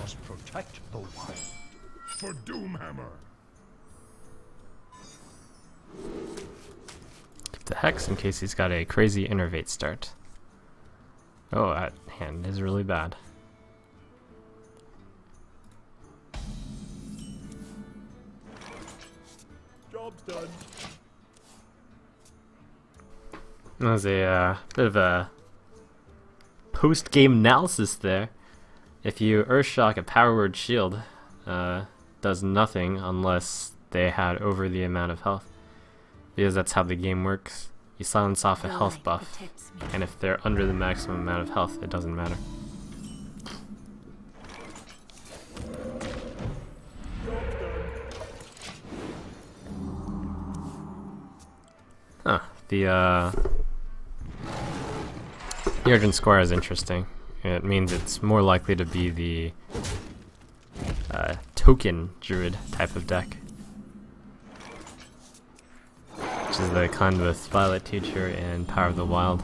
must protect the wild. For Doomhammer. Keep the Hex in case he's got a crazy Innervate start. Oh, that hand is really bad. Job's done. That was a bit of a post-game analysis there. If you Earthshock a Power Word Shield, does nothing unless they had over the amount of health. Because that's how the game works. You silence off a health buff, and if they're under the maximum amount of health, it doesn't matter. Huh, the Argent Squire is interesting. It means it's more likely to be the token Druid type of deck. Which is the kind with Violet Teacher and Power of the Wild.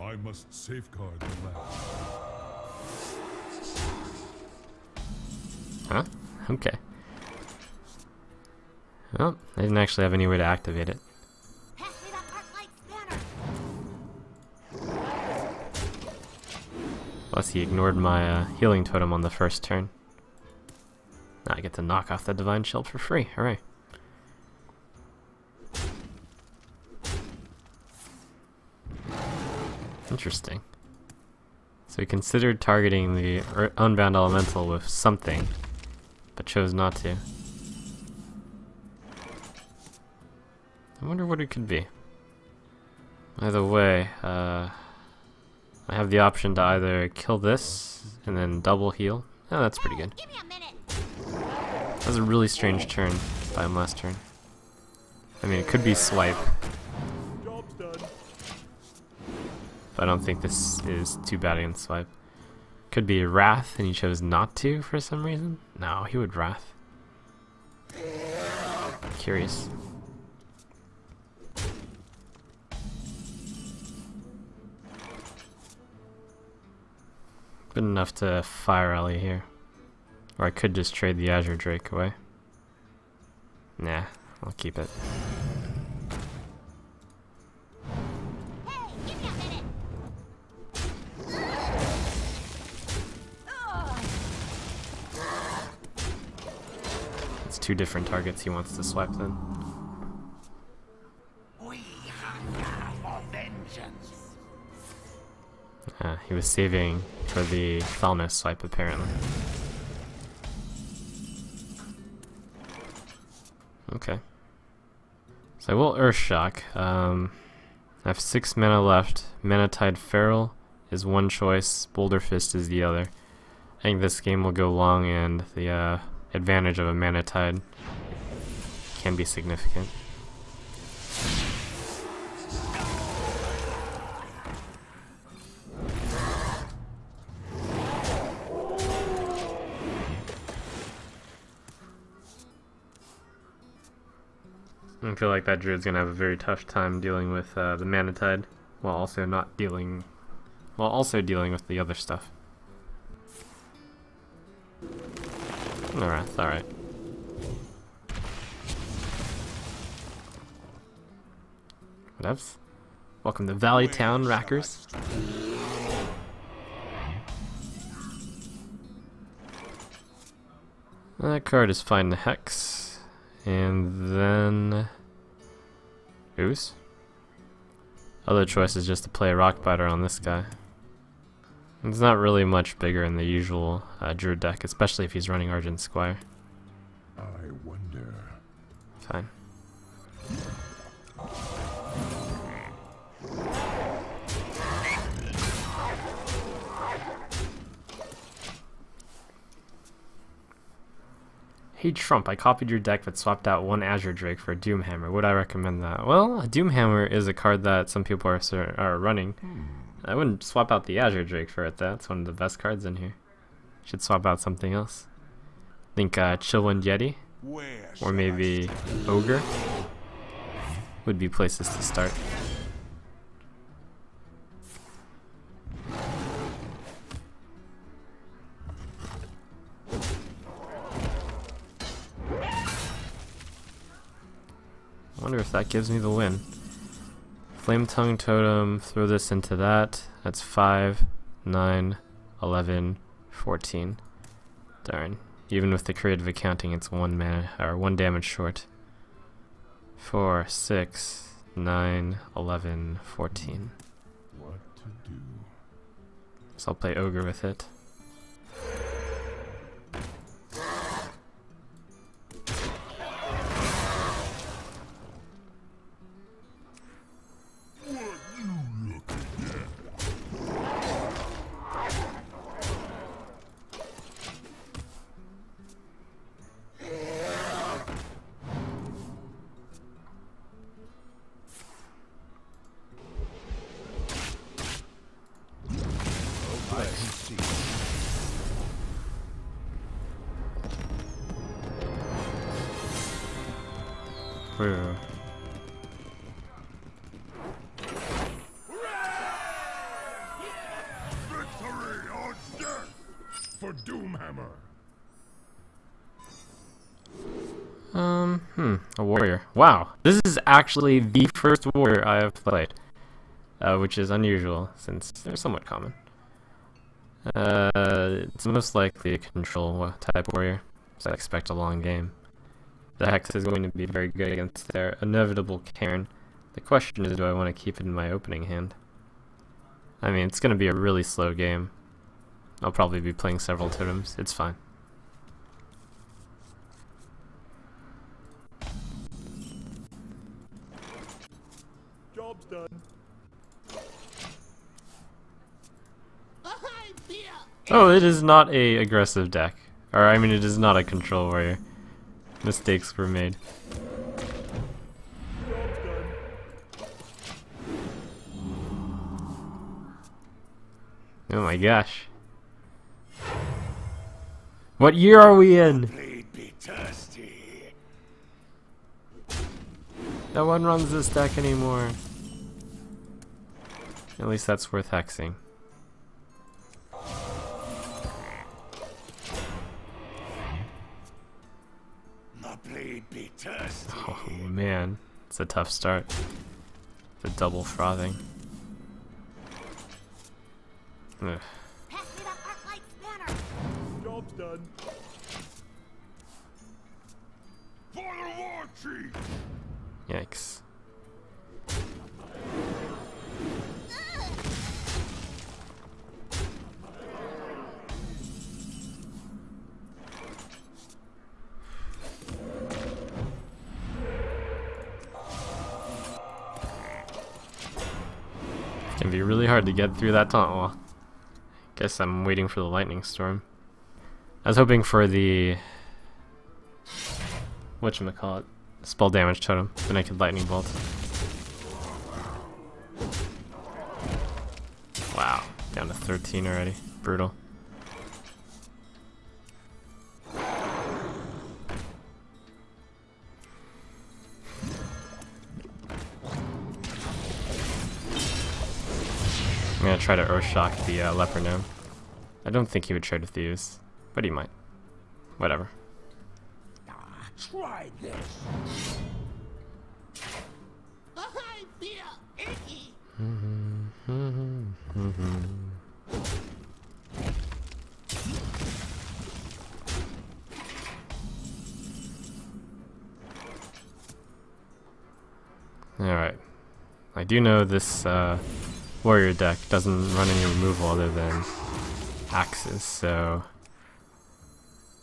I must safeguard the land. Huh? Okay. Well, I didn't actually have any way to activate it. Plus he ignored my healing totem on the first turn. Now I get to knock off the Divine Shield for free. Hooray. Interesting. So he considered targeting the Unbound Elemental with something, but chose not to. I wonder what it could be. Either way, I have the option to either kill this and then double heal. Oh, that's pretty good. That was a really strange turn by him last turn. I mean, it could be swipe. Job's done. But I don't think this is too bad against swipe. Could be Wrath and he chose not to for some reason. No, he would Wrath. Curious. Good enough to Fire Alley here. Or I could just trade the Azure Drake away. Nah, I'll keep it. Hey, give me a minute. It's two different targets he wants to swipe then. We hunger for vengeance. He was saving for the Thalnos swipe apparently. Okay. So I will Earthshock. I have 6 mana left. Mana Tide Feral is one choice, Boulder Fist is the other. I think this game will go long and the advantage of a Mana Tide can be significant. I feel like that Druid's gonna have a very tough time dealing with the Mana Tide, while also dealing with the other stuff. Alright, alright. Whatevs. Welcome to Valley Town, Rackers. That card is fine to Hex. And then Ooze. Other choice is just to play Rockbiter on this guy. It's not really much bigger in the usual Druid deck, especially if he's running Argent Squire. I wonder. Fine. Hey Trump, I copied your deck but swapped out one Azure Drake for a Doomhammer. Would I recommend that? Well, a Doomhammer is a card that some people are running. I wouldn't swap out the Azure Drake for it. That's one of the best cards in here. Should swap out something else. Think Chillwind Yeti or maybe Ogre would be places to start. if that gives me the win. Flame Tongue Totem, throw this into that. That's 5, 9, 11, 14. Darn. Even with the creative accounting, it's 1 mana, or 1 damage short. 4, 6, 9, 11, 14. What to do? So I'll play Ogre with it. Whoa. Victory or death for Doomhammer. A warrior. Wow, this is actually the first warrior I have played, which is unusual since they're somewhat common. It's most likely a control type warrior, so I expect a long game. The Hex is going to be very good against their inevitable Cairn. The question is, do I want to keep it in my opening hand? I mean, it's going to be a really slow game. I'll probably be playing several totems. It's fine. Job's done. Oh, it is not a aggressive deck. Or, I mean, it is not a control warrior. Mistakes were made. Job's done. Oh my gosh. What year are we in? Blade be thirsty. No one runs this deck anymore. At least that's worth hexing. My blade be thirsty. Oh man, it's a tough start. The double frothing. Ugh. Pass me that Arclight Spanner. Job's done. For the war chief. Yikes. Can be really hard to get through that taunt wall. Guess I'm waiting for the lightning storm. I was hoping for the whatchamacallit, spell damage totem, the naked lightning bolt. Wow, down to 13 already. Brutal. I'm gonna try to Urshock the Leper Gnome. I don't think he would trade with these, but he might. Whatever. Try this. I feel icky. Alright. I do know this warrior deck doesn't run any removal other than axes, so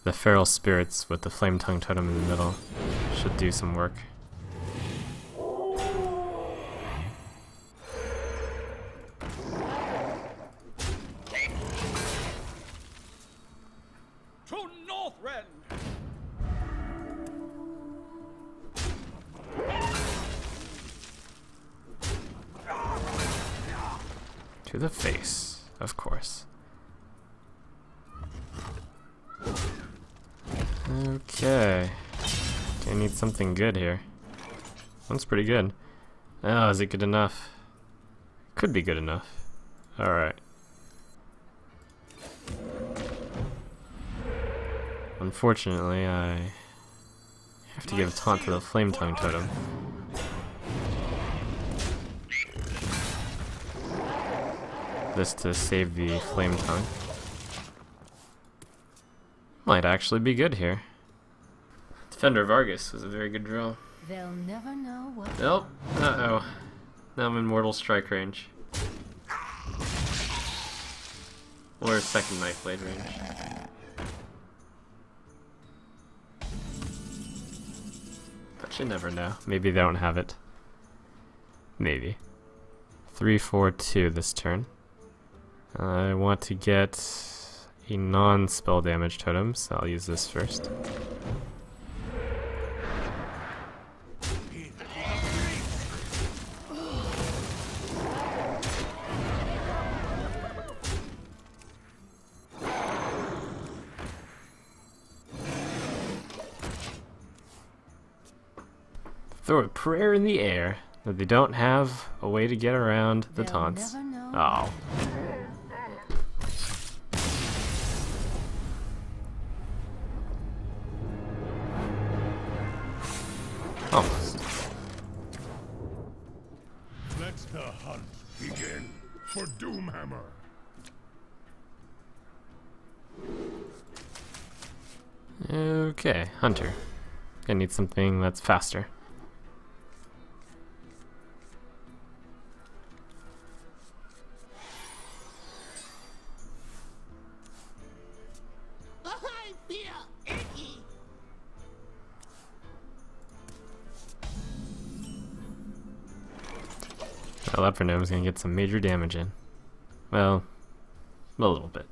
the feral spirits with the flame tongue totem in the middle should do some work. To Northrend. To the face, of course. Okay. I need something good here. One's pretty good. Oh, is it good enough? Could be good enough. Alright. Unfortunately, I have to give a taunt to the flame tongue totem. this to save the Flame Tongue. Might actually be good here. Defender of Argus was a very good draw. They'll never know what. Nope. Uh-oh. Now I'm in mortal strike range. Or second knife blade range. But you never know. Maybe they don't have it. Maybe. 3/4/2 this turn. I want to get a non-spell damage totem, so I'll use this first. Throw a prayer in the air that they don't have a way to get around the taunts. Oh. Almost. Let the hunt begin for Doomhammer. Okay, Hunter. Gonna need something that's faster. I feel icky. That Leper Gnome's gonna get some major damage in. Well, a little bit.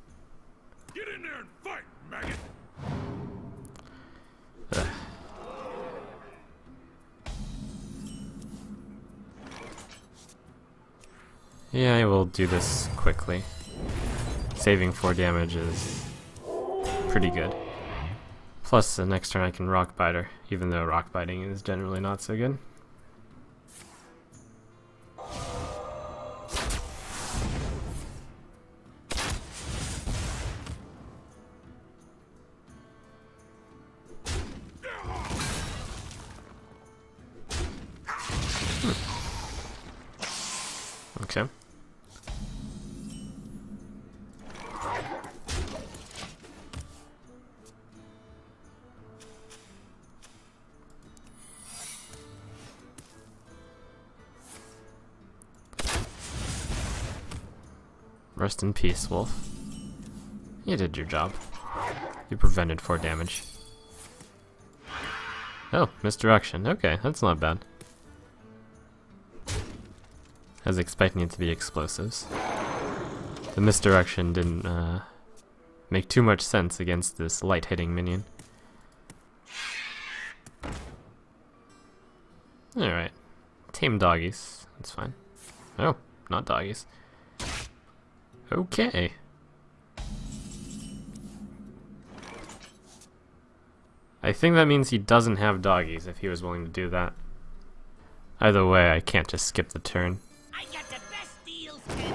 Get in there and fight, maggot. Ugh. Yeah, I will do this quickly. Saving 4 damage is pretty good. Plus, the next turn I can Rock Biter, even though Rock Biting is generally not so good. Okay. Rest in peace, Wolf. You did your job. You prevented 4 damage. Oh, misdirection. Okay, that's not bad. I was expecting it to be explosives. The misdirection didn't make too much sense against this light-hitting minion. Alright. Tame doggies. That's fine. Oh, not doggies. Okay. I think that means he doesn't have doggies if he was willing to do that. Either way, I can't just skip the turn. I got the best deals, Kenny.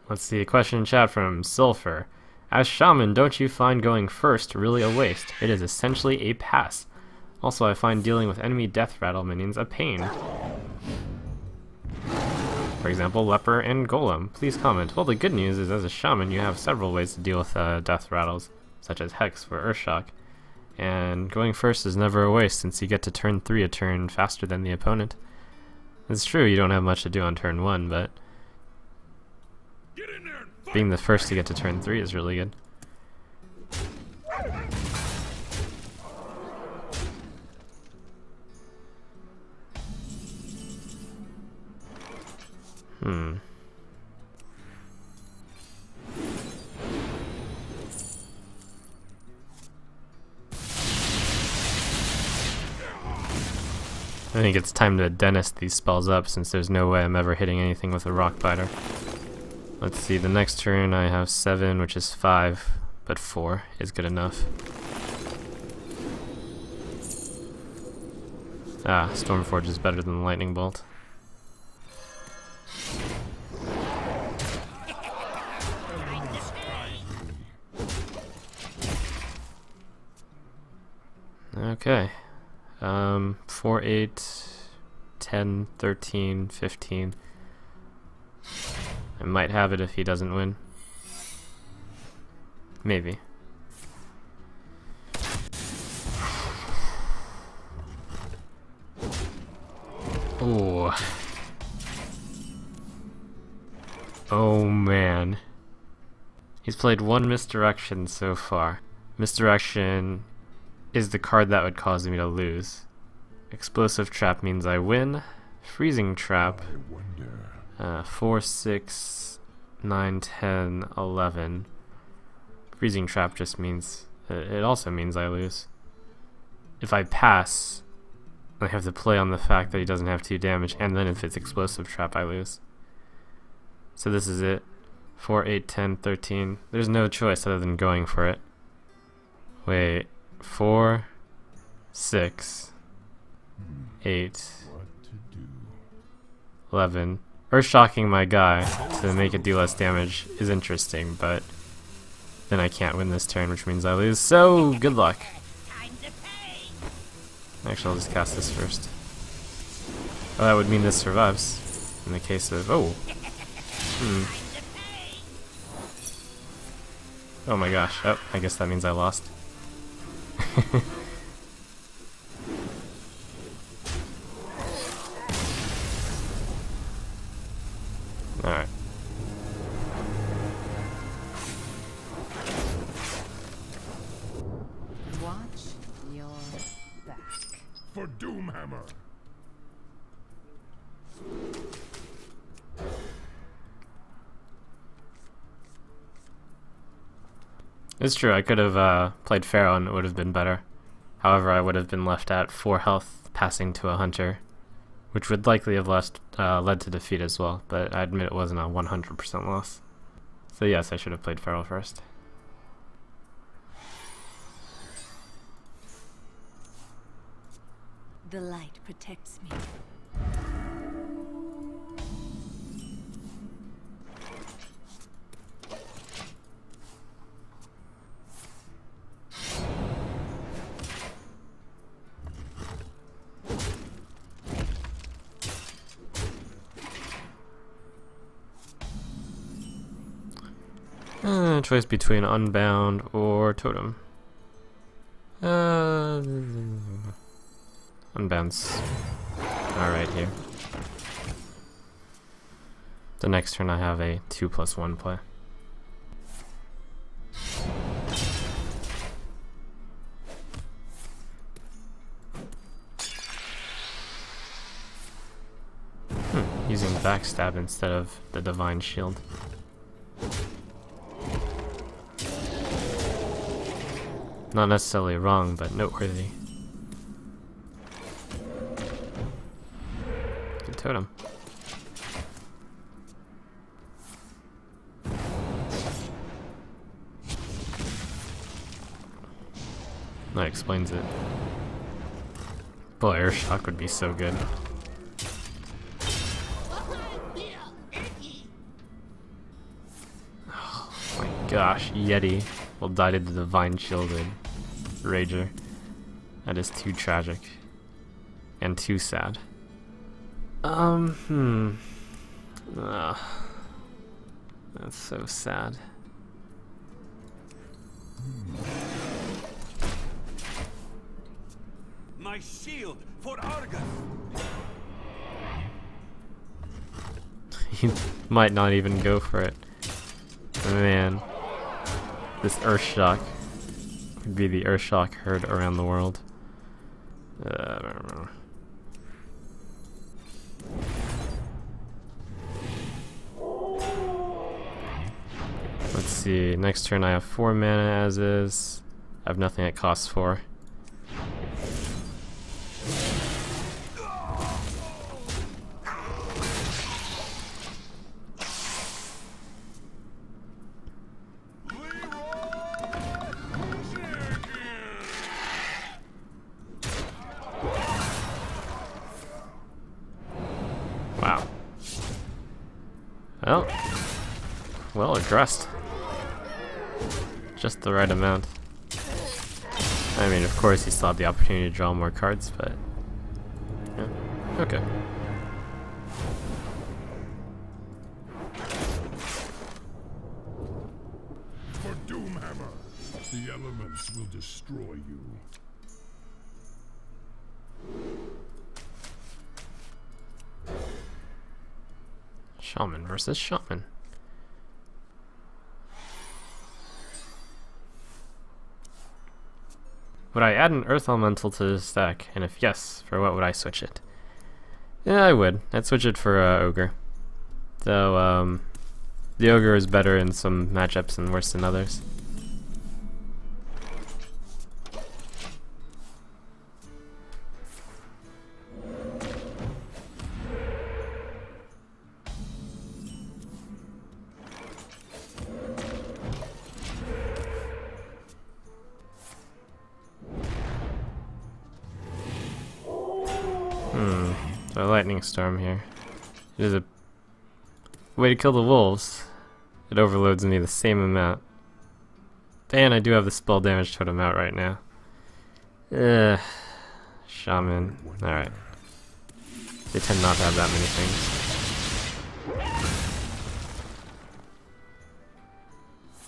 Let's see a question in chat from Sulfur. As Shaman, don't you find going first really a waste? It is essentially a pass. Also, I find dealing with enemy death rattle minions a pain. For example, Leper and Golem. Please comment. Well, the good news is as a Shaman, you have several ways to deal with death rattles, such as Hex for Earthshock. And going first is never a waste since you get to turn 3 a turn faster than the opponent. It's true you don't have much to do on turn 1, but being the first to get to turn 3 is really good. I think it's time to dentist these spells up since there's no way I'm ever hitting anything with a Rock Biter. Let's see, the next turn I have 7, which is 5, but 4 is good enough. Ah, Stormforge is better than Lightning Bolt. Okay. 4/8. 10, 13, 15. I might have it if he doesn't win. Maybe. Ooh. Oh man. He's played one misdirection so far. Misdirection is the card that would cause me to lose. Explosive trap means I win. Freezing trap, 4, 6, 9, 10, 11. Freezing trap just means, it also means I lose. If I pass, I have to play on the fact that he doesn't have 2 damage, and then if it's explosive trap, I lose. So this is it. 4, 8, 10, 13. There's no choice other than going for it. Wait, 4, 6, 8, 11. Earth-shocking my guy to make it do less damage is interesting, but then I can't win this turn, which means I lose. So, good luck. Actually, I'll just cast this first. Oh, that would mean this survives. In the case of... oh! Oh my gosh. Oh, I guess that means I lost. Alright. Watch your back. For Doomhammer. It's true, I could have played Pharaoh and it would have been better. However, I would have been left at 4 health passing to a hunter, which would likely have led to defeat as well, but I admit it wasn't a 100% loss. So yes, I should have played Pharaoh first. The light protects me. Choice between Unbound or Totem. Unbound's alright here. The next turn I have a 2+1 play. Using Backstab instead of the Divine Shield. Not necessarily wrong, but noteworthy. Good totem. That explains it. Boy, Air Shock would be so good. Oh my gosh, Yeti will die to the Divine Shielded Rager. That is too tragic. And too sad. That's so sad. My shield for Argus. He might not even go for it. Man. This Earthshock could be the Earthshock heard around the world. Let's see, next turn I have 4 mana as is. I have nothing it costs 4. Wow. Well addressed. Just the right amount. I mean, of course, he still had the opportunity to draw more cards, but yeah. Okay. For Doomhammer, the elements will destroy you. Shaman versus Shaman. Would I add an Earth Elemental to this deck? And if yes, for what would I switch it? Yeah, I would. I'd switch it for Ogre. Though, the Ogre is better in some matchups and worse in others. So a lightning storm here. It is a way to kill the wolves. It overloads me the same amount. And I do have the spell damage totem out right now. Shaman. Alright. They tend not to have that many things.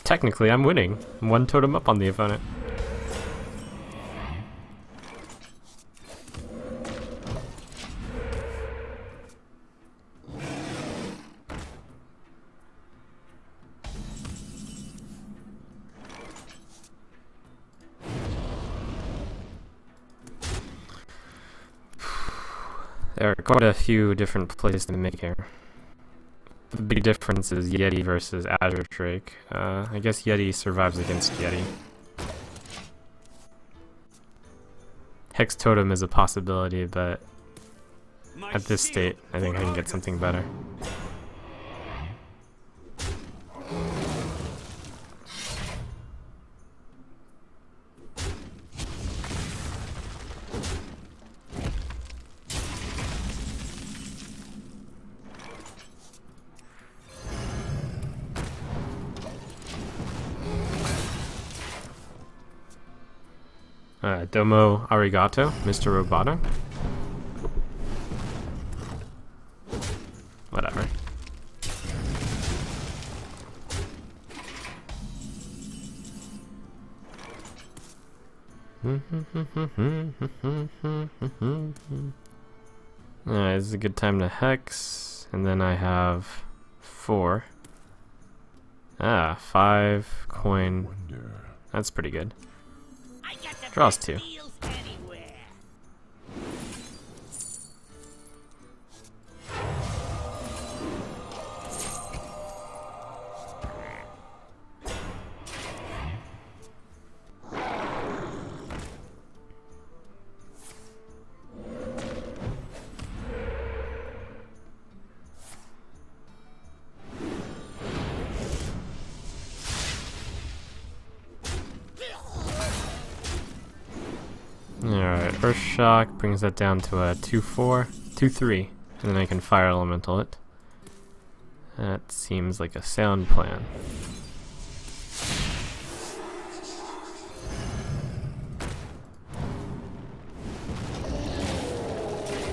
Technically, I'm winning. I'm one totem up on the opponent. There are quite a few different plays to make here. The big difference is Yeti versus Azure Drake. I guess Yeti survives against Yeti. Hex Totem is a possibility, but at this state, I think I can get something better. Domo arigato, Mr. Roboto. Whatever. Alright, this is a good time to hex, and then I have 4. 5 coin. That's pretty good. Draws 2. Alright, Earth Shock brings that down to a 2-4, 2-3, and then I can Fire Elemental it. That seems like a sound plan.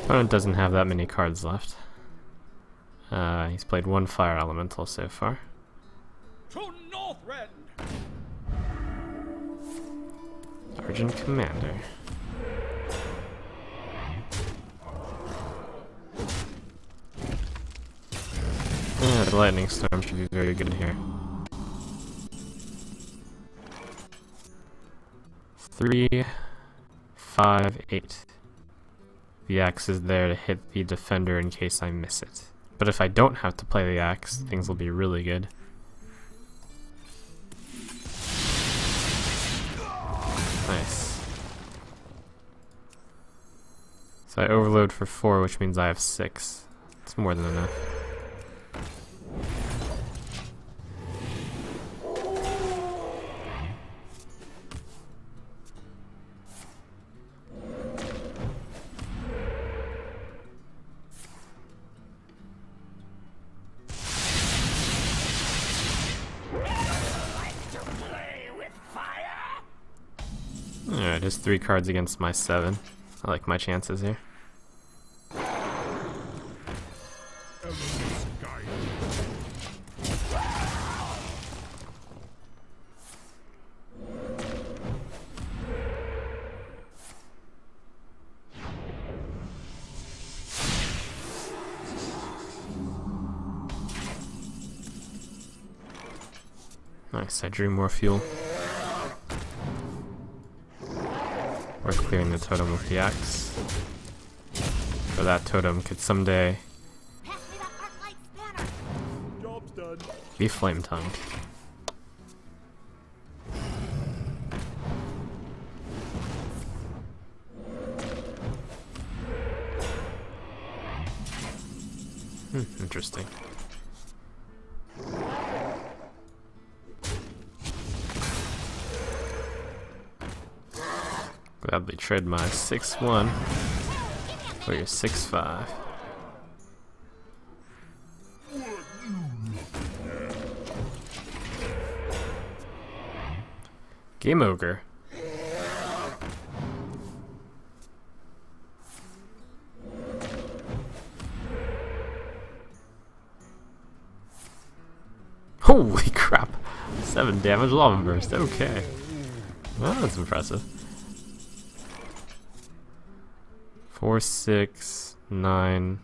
Opponent doesn't have that many cards left. He's played 1 Fire Elemental so far. To Northrend! Sergeant Commander. The Lightning Storm should be very good here. 3, 5, 8. The axe is there to hit the defender in case I miss it. But if I don't have to play the axe, things will be really good. Nice. So I overload for 4, which means I have 6. It's more than enough. Alright, just 3 cards against my 7. I like my chances here. Nice, I drew more fuel. Worth clearing the totem with the axe. So that totem could someday Pass me that arc-light spanner. Job's done. be flame tongued. Interesting. Gladly trade my 6-1 for your 6-5. Game Ogre. Holy crap! 7 damage lava burst, okay. Well, that's impressive. 4, 6, 9,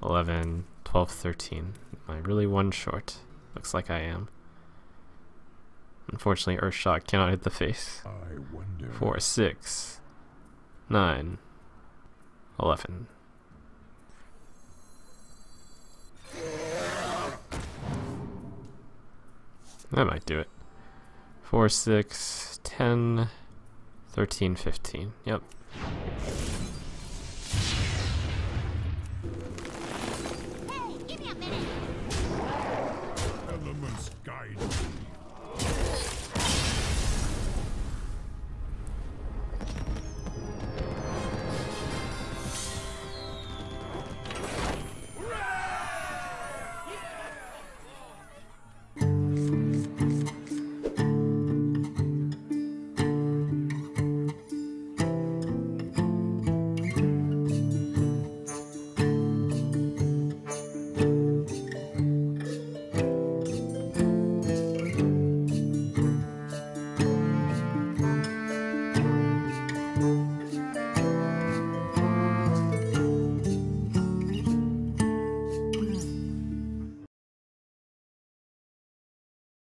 11, 12, 13. Am I really one short? Looks like I am. Unfortunately, Earthshock cannot hit the face. I wonder. 4, 6, 9, 11. That might do it. 4, 6, 10, 13, 15. Yep.